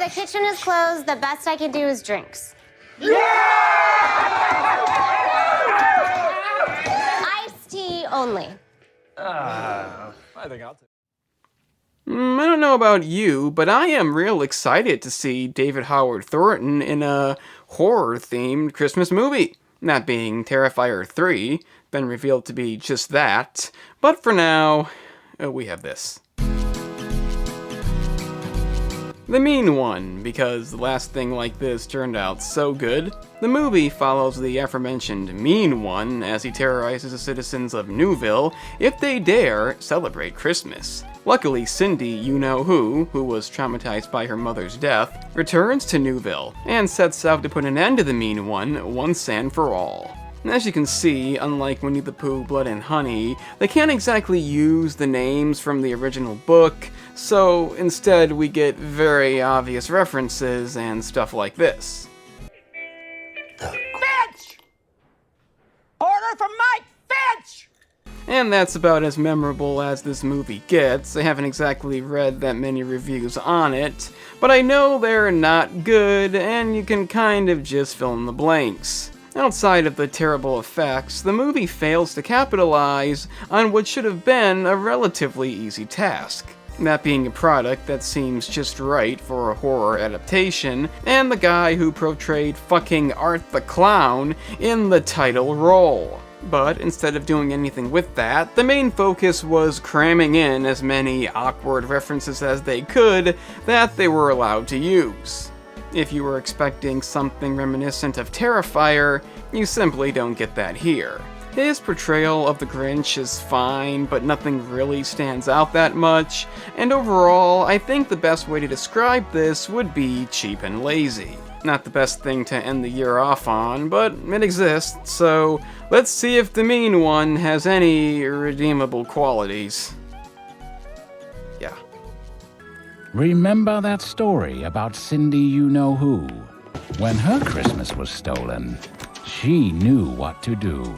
the kitchen is closed, the best I can do is drinks. Yeah! Iced tea only. I think I'll take I don't know about you, but I am real excited to see David Howard Thornton in a horror-themed Christmas movie. That being Terrifier 3, been revealed to be just that. But for now, we have this. The Mean One, because the last thing like this turned out so good. The movie follows the aforementioned Mean One as he terrorizes the citizens of Newville if they dare celebrate Christmas. Luckily, Cindy You-Know-Who was traumatized by her mother's death, returns to Newville and sets out to put an end to the Mean One once and for all. As you can see, unlike Winnie the Pooh, Blood and Honey, they can't exactly use the names from the original book, so instead we get very obvious references and stuff like this. Finch! Order from Mike Finch! And that's about as memorable as this movie gets. I haven't exactly read that many reviews on it, but I know they're not good, and you can kind of just fill in the blanks. Outside of the terrible effects, the movie fails to capitalize on what should have been a relatively easy task. That being a product that seems just right for a horror adaptation, and the guy who portrayed fucking Art the Clown in the title role. But instead of doing anything with that, the main focus was cramming in as many awkward references as they could that they were allowed to use. If you were expecting something reminiscent of Terrifier, you simply don't get that here. His portrayal of the Grinch is fine, but nothing really stands out that much, and overall, I think the best way to describe this would be cheap and lazy. Not the best thing to end the year off on, but it exists, so let's see if the Mean One has any redeemable qualities. Yeah. Remember that story about Cindy You-Know-Who? When her Christmas was stolen, she knew what to do.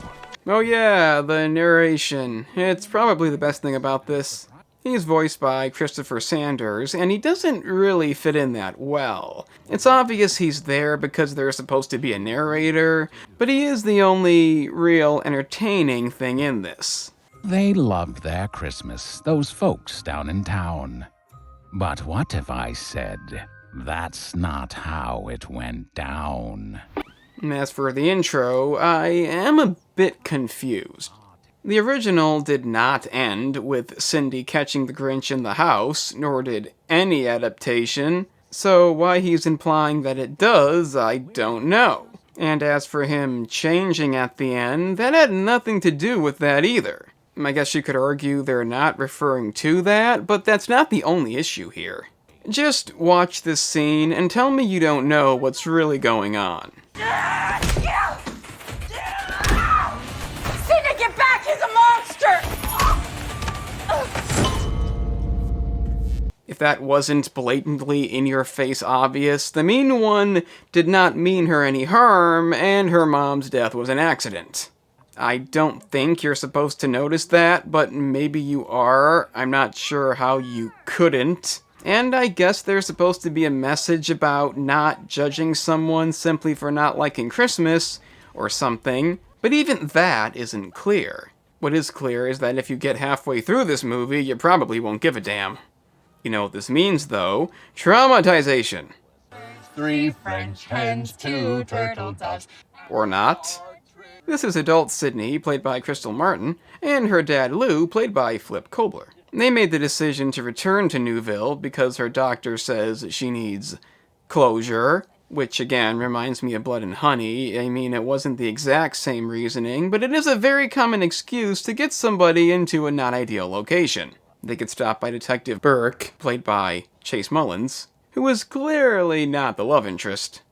Oh yeah, the narration. It's probably the best thing about this. He's voiced by Christopher Sanders, and he doesn't really fit in that well. It's obvious he's there because there's supposed to be a narrator, but he is the only real entertaining thing in this. They loved their Christmas, those folks down in town. But what if I said, that's not how it went down? As for the intro, I am a bit confused. The original did not end with Cindy catching the Grinch in the house, nor did any adaptation, so why he's implying that it does, I don't know. And as for him changing at the end, that had nothing to do with that either. I guess you could argue they're not referring to that, but that's not the only issue here. Just watch this scene and tell me you don't know what's really going on. Cindy, get back! He's a monster! If that wasn't blatantly in-your-face obvious, the Mean One did not mean her any harm, and her mom's death was an accident. I don't think you're supposed to notice that, but maybe you are. I'm not sure how you couldn't. And I guess there's supposed to be a message about not judging someone simply for not liking Christmas, or something, but even that isn't clear. What is clear is that if you get halfway through this movie, you probably won't give a damn. You know what this means, though? Traumatization. 3 French hens, 2 turtle doves. Or not. This is adult Sydney, played by Krystle Martin, and her dad Lou, played by Flip Kobler. They made the decision to return to Newville because her doctor says she needs closure, which again reminds me of Blood and Honey. I mean, it wasn't the exact same reasoning, but it is a very common excuse to get somebody into a not ideal location. They get stopped by Detective Burke, played by Chase Mullins, who was clearly not the love interest.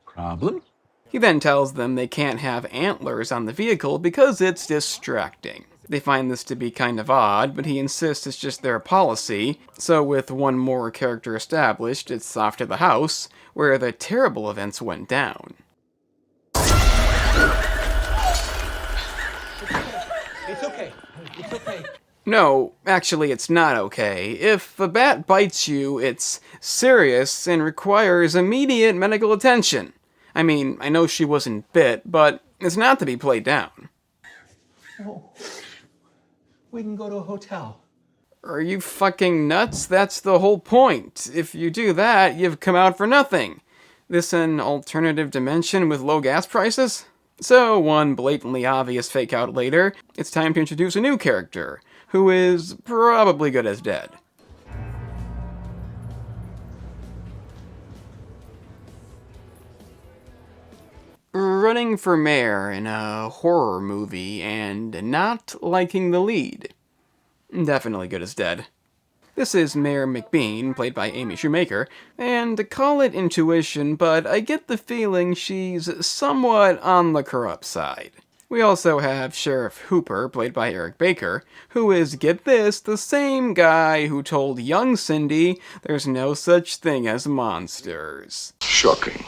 Problem? He then tells them they can't have antlers on the vehicle because it's distracting. They find this to be kind of odd, but he insists it's just their policy, so with one more character established, it's off to the house, where the terrible events went down. It's okay. It's okay. No, actually it's not okay. If a bat bites you, it's serious and requires immediate medical attention. I mean, I know she wasn't bit, but it's not to be played down. Oh, we can go to a hotel. Are you fucking nuts? That's the whole point. If you do that, you've come out for nothing. This an alternative dimension with low gas prices? So, one blatantly obvious fake out later, it's time to introduce a new character, who is probably good as dead. Running for mayor in a horror movie and not liking the lead. Definitely good as dead. This is Mayor McBean, played by Amy Schumacher, and call it intuition, but I get the feeling she's somewhat on the corrupt side. We also have Sheriff Hooper, played by Erik Baker, who is, get this, the same guy who told young Cindy there's no such thing as monsters. Shocking.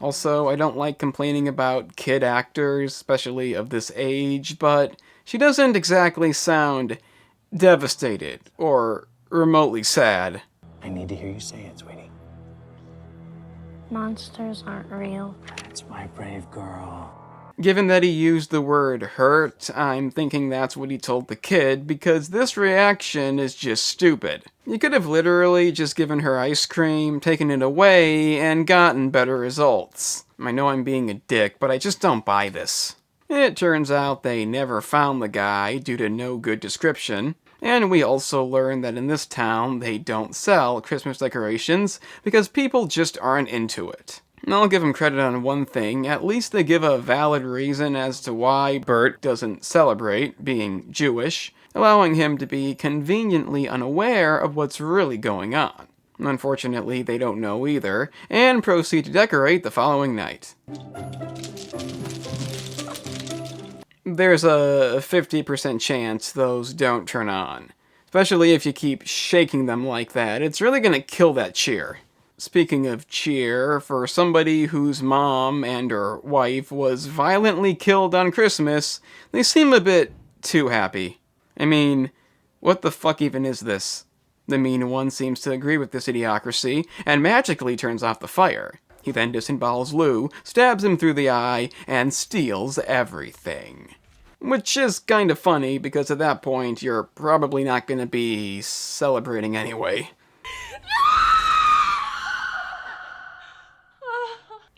Also, I don't like complaining about kid actors, especially of this age, but she doesn't exactly sound devastated or remotely sad. I need to hear you say it, sweetie. Monsters aren't real. That's my brave girl. Given that he used the word hurt, I'm thinking that's what he told the kid, because this reaction is just stupid. You could have literally just given her ice cream, taken it away, and gotten better results. I know I'm being a dick, but I just don't buy this. It turns out they never found the guy due to no good description, and we also learn that in this town they don't sell Christmas decorations because people just aren't into it. And I'll give them credit on one thing, at least they give a valid reason as to why Bert doesn't celebrate being Jewish, allowing him to be conveniently unaware of what's really going on. Unfortunately, they don't know either, and proceed to decorate the following night. There's a 50% chance those don't turn on. Especially if you keep shaking them like that, it's really gonna kill that cheer. Speaking of cheer, for somebody whose mom and her wife was violently killed on Christmas, they seem a bit too happy. I mean, what the fuck even is this? The mean one seems to agree with this idiocracy, and magically turns off the fire. He then disembowels Lou, stabs him through the eye, and steals everything. Which is kind of funny, because at that point, you're probably not gonna be celebrating anyway.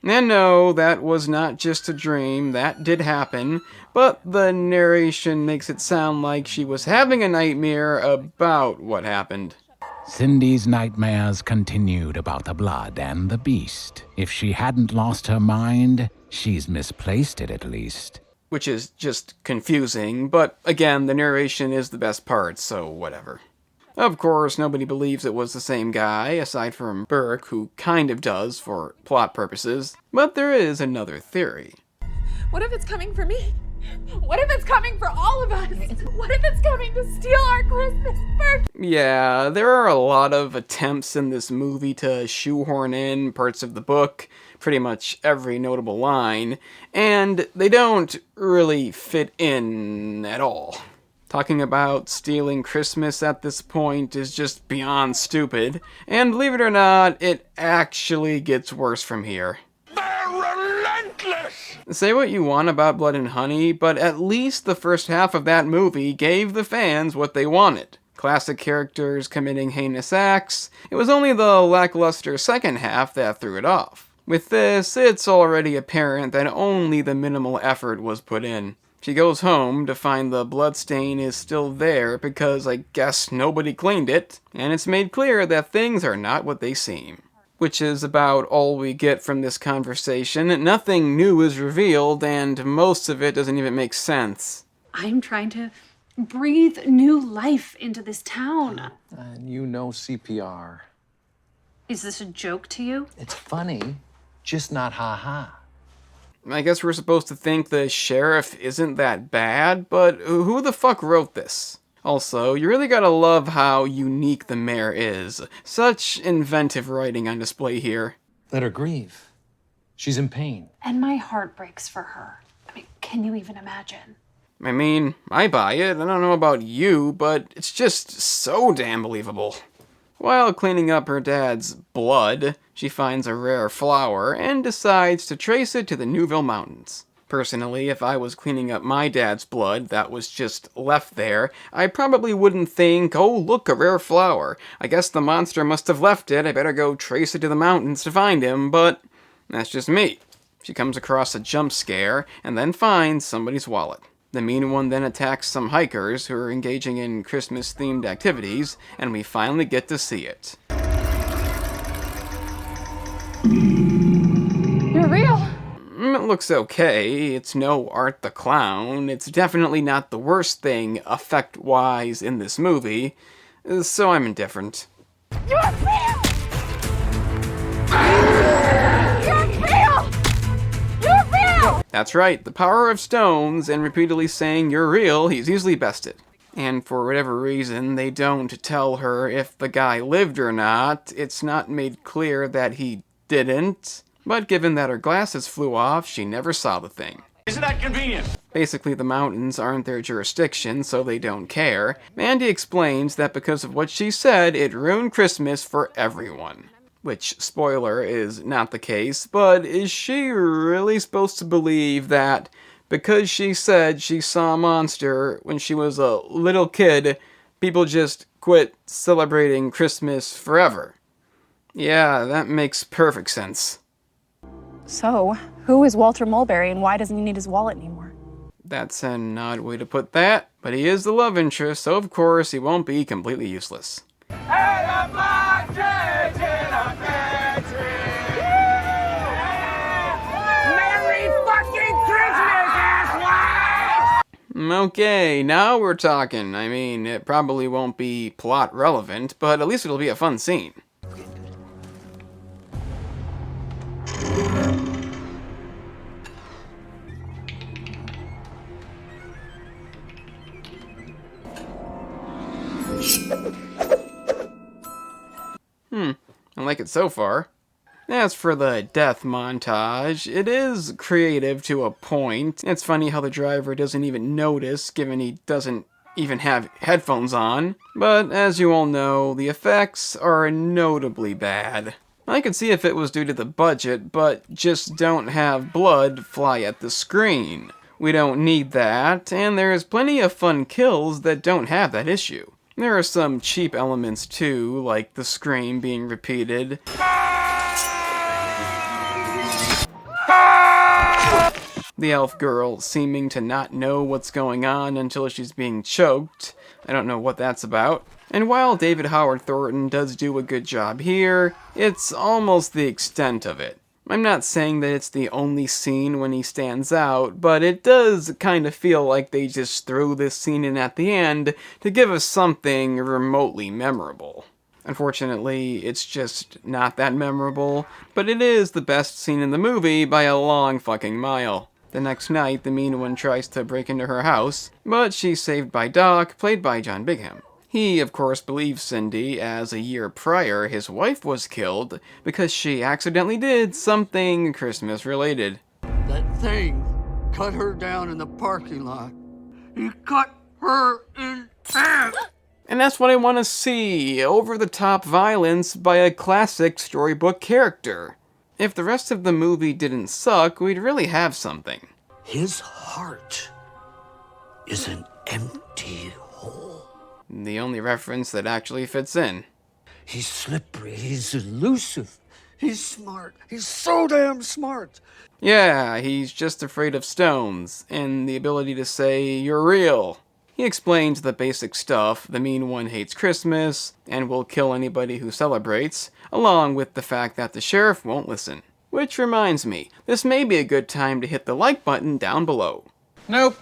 And no, that was not just a dream, that did happen, but the narration makes it sound like she was having a nightmare about what happened. Cindy's nightmares continued about the blood and the beast. If she hadn't lost her mind, she's misplaced it at least. Which is just confusing, but again, the narration is the best part, so whatever. Of course, nobody believes it was the same guy, aside from Burke, who kind of does for plot purposes, but there is another theory. What if it's coming for me? What if it's coming for all of us? What if it's coming to steal our Christmas bird? Yeah, there are a lot of attempts in this movie to shoehorn in parts of the book, pretty much every notable line, and they don't really fit in at all. Talking about stealing Christmas at this point is just beyond stupid, and believe it or not, it actually gets worse from here. They're relentless! Say what you want about Blood and Honey, but at least the first half of that movie gave the fans what they wanted. Classic characters committing heinous acts. It was only the lackluster second half that threw it off. With this, it's already apparent that only the minimal effort was put in. She goes home to find the bloodstain is still there because I guess nobody cleaned it, and it's made clear that things are not what they seem. Which is about all we get from this conversation. Nothing new is revealed, and most of it doesn't even make sense. I'm trying to breathe new life into this town. And you know CPR. Is this a joke to you? It's funny, just not ha-ha. I guess we're supposed to think the sheriff isn't that bad, but who the fuck wrote this? Also, you really gotta love how unique the mayor is. Such inventive writing on display here. Let her grieve. She's in pain. And my heart breaks for her. I mean, can you even imagine? I mean, I buy it. I don't know about you, but it's just so damn believable. While cleaning up her dad's blood, she finds a rare flower and decides to trace it to the Newville Mountains. Personally, if I was cleaning up my dad's blood that was just left there, I probably wouldn't think, oh look, a rare flower. I guess the monster must have left it, I better go trace it to the mountains to find him, but that's just me. She comes across a jump scare and then finds somebody's wallet. The mean one then attacks some hikers who are engaging in Christmas-themed activities, and we finally get to see it. You're real. It looks okay. It's no Art the Clown. It's definitely not the worst thing, effect-wise, in this movie, so I'm indifferent. You're real! You're real! You're real! That's right, the power of stones, and repeatedly saying you're real, he's easily bested. And for whatever reason, they don't tell her if the guy lived or not. It's not made clear that he didn't. But given that her glasses flew off, she never saw the thing. Isn't that convenient? Basically, the mountains aren't their jurisdiction, so they don't care. Mandy explains that because of what she said, it ruined Christmas for everyone. Which, spoiler, is not the case, but is she really supposed to believe that because she said she saw a monster when she was a little kid, people just quit celebrating Christmas forever? Yeah, that makes perfect sense. So, who is Walter Mulberry and why doesn't he need his wallet anymore? That's an odd way to put that, but he is the love interest, so of course he won't be completely useless. Okay, now we're talking. I mean, it probably won't be plot relevant, but at least it'll be a fun scene. I like it so far. As for the death montage, it is creative to a point. It's funny how the driver doesn't even notice, given he doesn't even have headphones on. But as you all know, the effects are notably bad. I could see if it was due to the budget, but just don't have blood fly at the screen. We don't need that, and there's plenty of fun kills that don't have that issue. There are some cheap elements too, like the scream being repeated. The elf girl seeming to not know what's going on until she's being choked. I don't know what that's about. And while David Howard Thornton does do a good job here, it's almost the extent of it. I'm not saying that it's the only scene when he stands out, but it does kind of feel like they just threw this scene in at the end to give us something remotely memorable. Unfortunately, it's just not that memorable, but it is the best scene in the movie by a long fucking mile. The next night, the mean one tries to break into her house, but she's saved by Doc, played by John Bigham. He, of course, believes Cindy, as a year prior his wife was killed because she accidentally did something Christmas-related. That thing cut her down in the parking lot. He cut her in half. And that's what I want to see, over-the-top violence by a classic storybook character. If the rest of the movie didn't suck, we'd really have something. His heart is an empty hole. The only reference that actually fits in. He's slippery, he's elusive, he's smart, he's so damn smart. Yeah, he's just afraid of stones, and the ability to say, "You're real." He explains the basic stuff, the mean one hates Christmas, and will kill anybody who celebrates, along with the fact that the sheriff won't listen. Which reminds me, this may be a good time to hit the like button down below. Nope.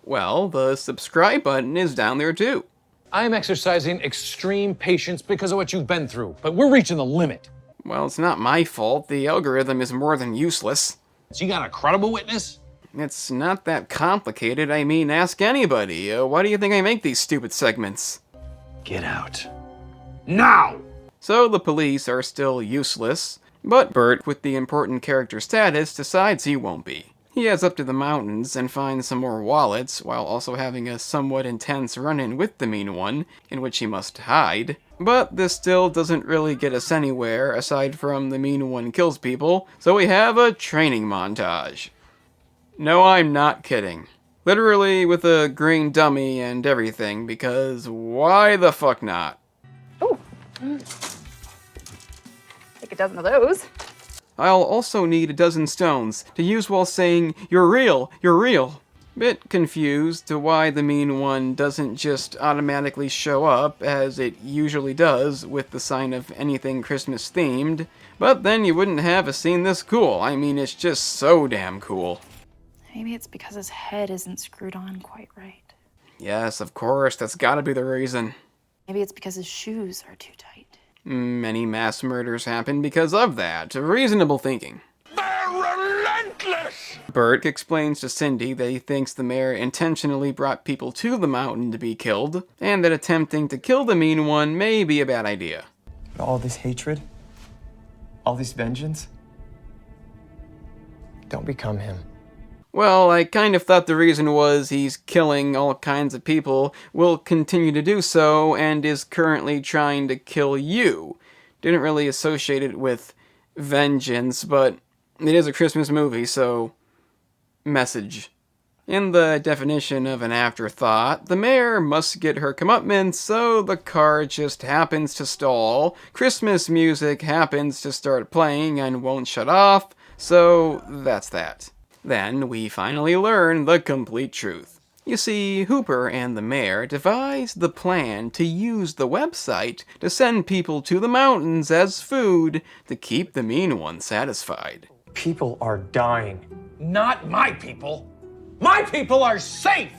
Well, the subscribe button is down there too. I'm exercising extreme patience because of what you've been through, but we're reaching the limit. Well, it's not my fault. The algorithm is more than useless. So you got a credible witness? It's not that complicated. I mean, ask anybody. Why do you think I make these stupid segments? Get out. Now! So the police are still useless, but Bert, with the important character status, decides he won't be. He heads up to the mountains and finds some more wallets, while also having a somewhat intense run-in with the mean one, in which he must hide. But this still doesn't really get us anywhere, aside from the mean one kills people, so we have a training montage. No, I'm not kidding. Literally with a green dummy and everything, because why the fuck not? Ooh. Take a dozen of those. I'll also need a dozen stones to use while saying, "You're real, you're real." Bit confused to why the mean one doesn't just automatically show up, as it usually does with the sign of anything Christmas themed, but then you wouldn't have a scene this cool. I mean, it's just so damn cool. Maybe it's because his head isn't screwed on quite right. Yes, of course, that's gotta be the reason. Maybe it's because his shoes are too tight. Many mass murders happen because of that. Reasonable thinking. They're relentless! Bert explains to Cindy that he thinks the mayor intentionally brought people to the mountain to be killed, and that attempting to kill the mean one may be a bad idea. All this hatred, all this vengeance, don't become him. Well, I kind of thought the reason was he's killing all kinds of people, will continue to do so, and is currently trying to kill you. Didn't really associate it with vengeance, but it is a Christmas movie, so message. In the definition of an afterthought, the mayor must get her comeuppance, so the car just happens to stall, Christmas music happens to start playing and won't shut off, so that's that. Then we finally learn the complete truth. You see, Hooper and the mayor devised the plan to use the website to send people to the mountains as food to keep the mean one satisfied. People are dying. Not my people. My people are safe!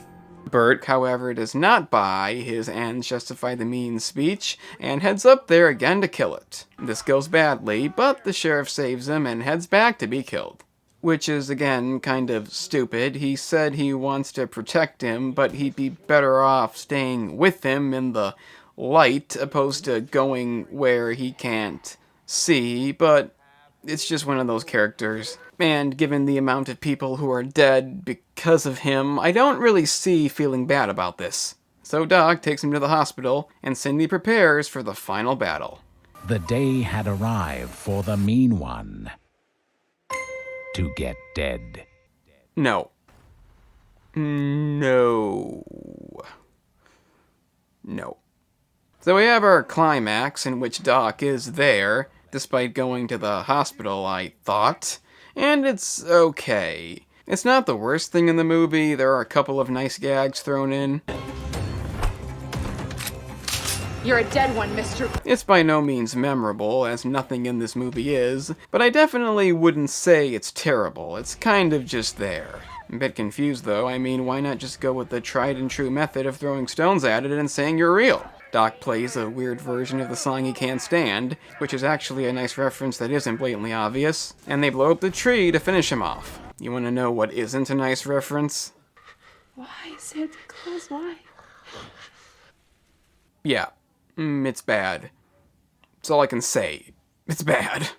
Bert, however, does not buy his ends justify the mean speech and heads up there again to kill it. This goes badly, but the sheriff saves him and heads back to be killed. Which is, again, kind of stupid. He said he wants to protect him, but he'd be better off staying with him in the light, opposed to going where he can't see, but it's just one of those characters. And given the amount of people who are dead because of him, I don't really see feeling bad about this. So Doc takes him to the hospital, and Cindy prepares for the final battle. The day had arrived for the mean one to get dead. No. No. No. So we have our climax in which Doc is there, despite going to the hospital, I thought. And it's okay. It's not the worst thing in the movie. There are a couple of nice gags thrown in. You're a dead one, mister. It's by no means memorable, as nothing in this movie is, but I definitely wouldn't say it's terrible. It's kind of just there. I'm a bit confused though. I mean, why not just go with the tried and true method of throwing stones at it and saying you're real? Doc plays a weird version of the song he can't stand, which is actually a nice reference that isn't blatantly obvious, and they blow up the tree to finish him off. You want to know what isn't a nice reference? Why, Santa Claus, why? Yeah. It's bad. That's all I can say. It's bad.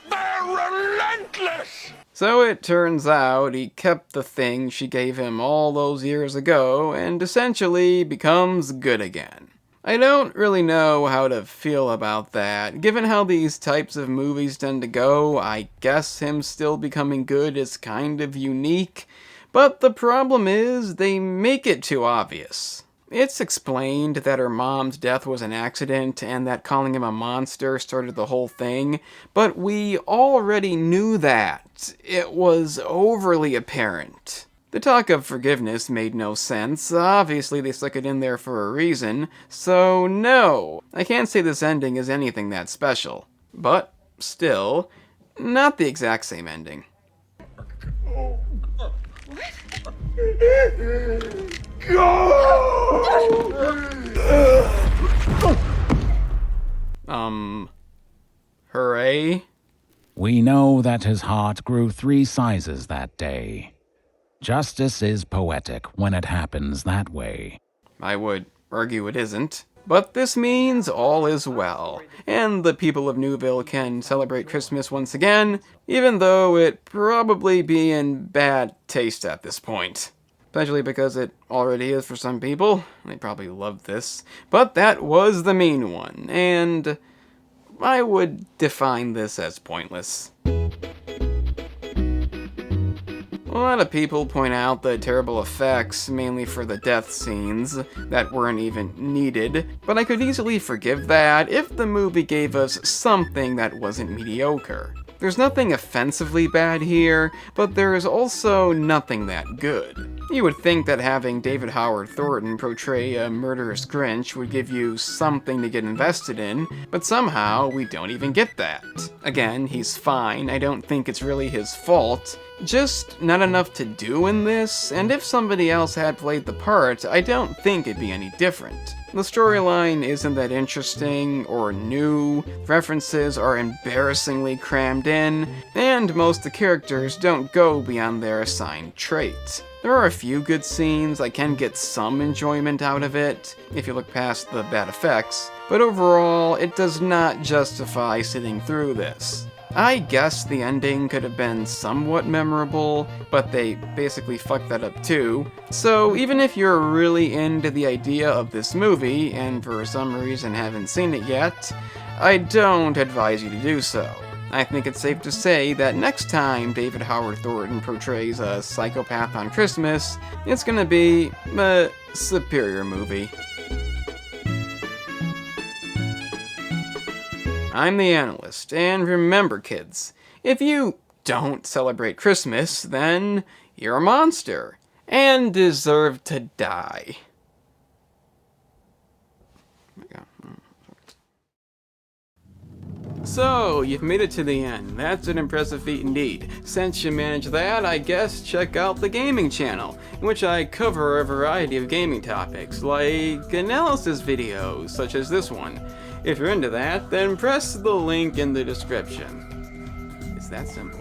They're relentless! So it turns out he kept the thing she gave him all those years ago and essentially becomes good again. I don't really know how to feel about that. Given how these types of movies tend to go, I guess him still becoming good is kind of unique, but the problem is they make it too obvious. It's explained that her mom's death was an accident and that calling him a monster started the whole thing, but we already knew that. It was overly apparent. The talk of forgiveness made no sense. Obviously they stuck it in there for a reason, so no, I can't say this ending is anything that special. But, still, not the exact same ending. Hooray? We know that his heart grew 3 sizes that day. Justice is poetic when it happens that way. I would argue it isn't. But this means all is well, and the people of Newville can celebrate Christmas once again, even though it probably be in bad taste at this point. Especially because it already is for some people. They probably love this. But that was the mean one, and I would define this as pointless. A lot of people point out the terrible effects, mainly for the death scenes, that weren't even needed, but I could easily forgive that if the movie gave us something that wasn't mediocre. There's nothing offensively bad here, but there is also nothing that good. You would think that having David Howard Thornton portray a murderous Grinch would give you something to get invested in, but somehow we don't even get that. Again, he's fine, I don't think it's really his fault, just not enough to do in this, and if somebody else had played the part, I don't think it'd be any different. The storyline isn't that interesting or new, references are embarrassingly crammed in, and most of the characters don't go beyond their assigned trait. There are a few good scenes, I can get some enjoyment out of it, if you look past the bad effects, but overall, it does not justify sitting through this. I guess the ending could have been somewhat memorable, but they basically fucked that up too. So even if you're really into the idea of this movie, and for some reason haven't seen it yet, I don't advise you to do so. I think it's safe to say that next time David Howard Thornton portrays a psychopath on Christmas, it's gonna be a superior movie. I'm the analyst, and remember kids, if you don't celebrate Christmas, then you're a monster, and deserve to die. So, you've made it to the end. That's an impressive feat indeed. Since you managed that, I guess check out the gaming channel, in which I cover a variety of gaming topics, like analysis videos, such as this one. If you're into that, then press the link in the description. It's that simple.